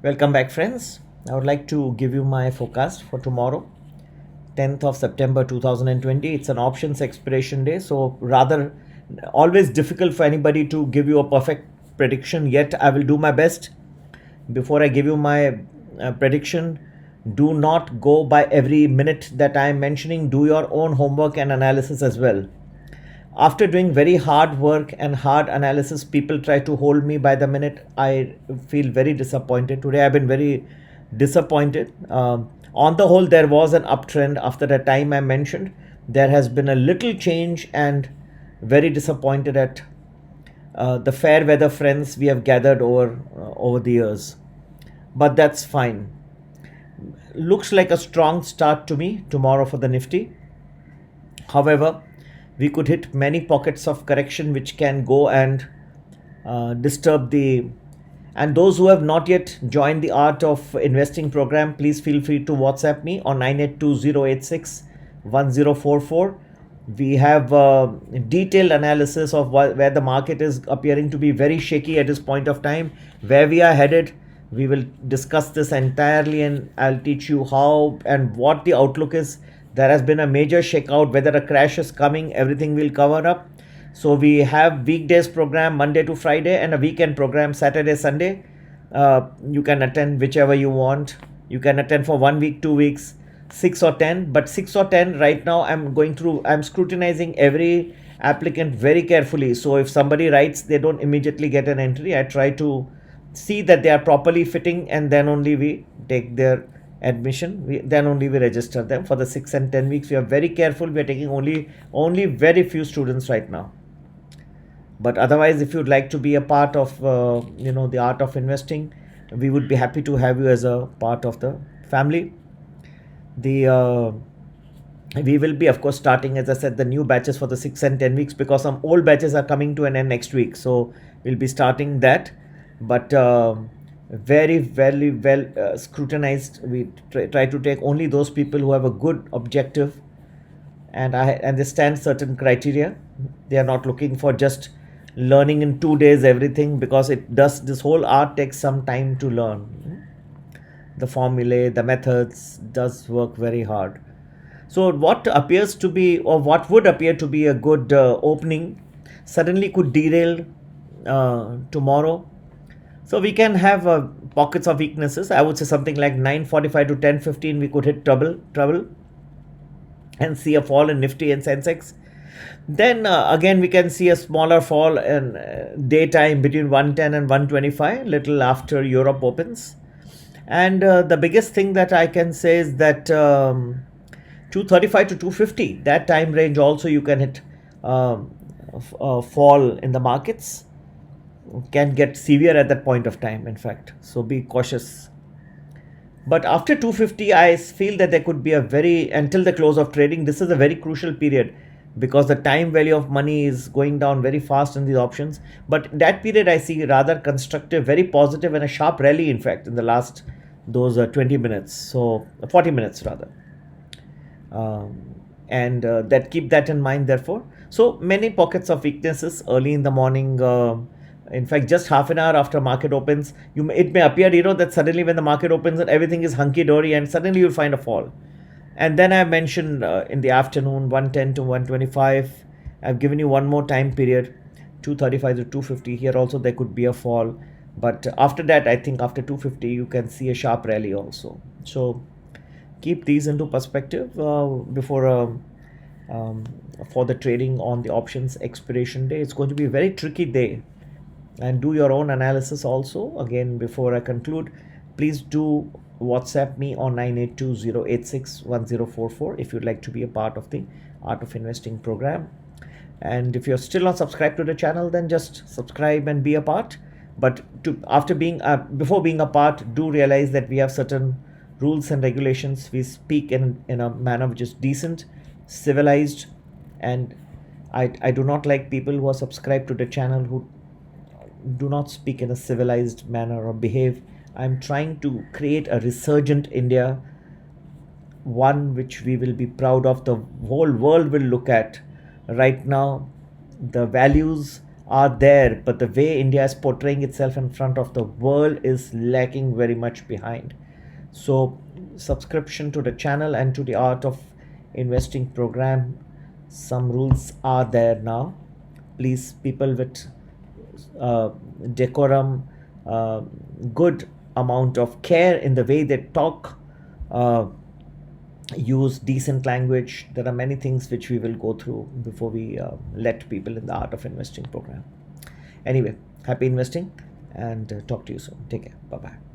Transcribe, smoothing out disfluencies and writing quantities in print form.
Welcome back, friends. I would like to give you my forecast for tomorrow, 10th of September 2020. It's an options expiration day, so rather always difficult for anybody to give you a perfect prediction. Yet, I will do my best. Before I give you my prediction, do not go by every minute that I am mentioning. Do your own homework and analysis as well. After doing very hard work and hard analysis, people try to hold me by the minute. I feel very disappointed. Today I've been very disappointed. On the whole, there was an uptrend after the time I mentioned. There has been a little change, and very disappointed at the fair weather friends we have gathered over the years. But that's fine. Looks like a strong start to me tomorrow for the Nifty. However, we could hit many pockets of correction which can go and disturb the. And those who have not yet joined the Art of Investing program, please feel free to WhatsApp me on 9820861044. We have detailed analysis of where the market is appearing to be very shaky at this point of time, where we are headed. We will discuss this entirely, and I'll teach you how and what the outlook is. There has been a major shakeout. Whether a crash is coming, everything will cover up. So we have weekdays program Monday to Friday and a weekend program Saturday, Sunday. You can attend whichever you want. You can attend for 1 week, 2 weeks, 6 or 10. But 6 or 10 right now, I'm scrutinizing every applicant very carefully. So if somebody writes, they don't immediately get an entry. I try to see that they are properly fitting, and then only we take their admission. Then only we register them for the 6 and 10 weeks. We are very careful. We are taking only very few students right now. But otherwise, if you'd like to be a part of the Art of Investing, we would be happy to have you as a part of the family. The we will be, of course, starting, as I said, the new batches for the 6 and 10 weeks, because some old batches are coming to an end next week. So we'll be starting that. But very well scrutinized. We try to take only those people who have a good objective, and I understand certain criteria. They are not looking for just learning in 2 days everything, because this whole art takes some time to learn. The formulae, the methods does work very hard. So what appears to be, or what would appear to be, a good opening suddenly could derail tomorrow. So we can have pockets of weaknesses. I would say something like 9:45 to 10:15 we could hit trouble and see a fall in Nifty and Sensex. Then again we can see a smaller fall in daytime between 110 and 125, little after Europe opens. And the biggest thing that I can say is that 235 to 250, that time range also you can hit fall in the markets. Can get severe at that point of time, in fact. So be cautious. But after 250, I feel that there could be until the close of trading, this is a very crucial period, because the time value of money is going down very fast in these options. But that period I see rather constructive, very positive, and a sharp rally, in fact, in the last those 20 minutes, so 40 minutes rather. And that keep that in mind, therefore. So many pockets of weaknesses early in the morning. In fact, just half an hour after market opens, it may appear that suddenly when the market opens and everything is hunky-dory, and suddenly you'll find a fall. And then I mentioned in the afternoon 110 to 125. I've given you one more time period, 235 to 250. Here also there could be a fall. But after that, I think after 250 you can see a sharp rally also. So keep these into perspective before for the trading on the options expiration day. It's going to be a very tricky day. And do your own analysis also. Again, before I conclude, please do WhatsApp me on 9820861044 if you'd like to be a part of the Art of Investing program. And if you're still not subscribed to the channel, then just subscribe and be a part. But before being a part, do realize that we have certain rules and regulations. We speak in a manner which is decent, civilized, and I do not like people who are subscribed to the channel who do not speak in a civilized manner or behave. I'm trying to create a resurgent India, one which we will be proud of, the whole world will look at. Right now, the values are there, but the way India is portraying itself in front of the world is lacking very much behind. So, subscription to the channel and to the Art of Investing program, some rules are there now. Please, people with decorum, good amount of care in the way they talk, uh, use decent language. There are many things which we will go through before we let people in the Art of Investing program. Anyway, happy investing and talk to you soon. Take care. Bye bye.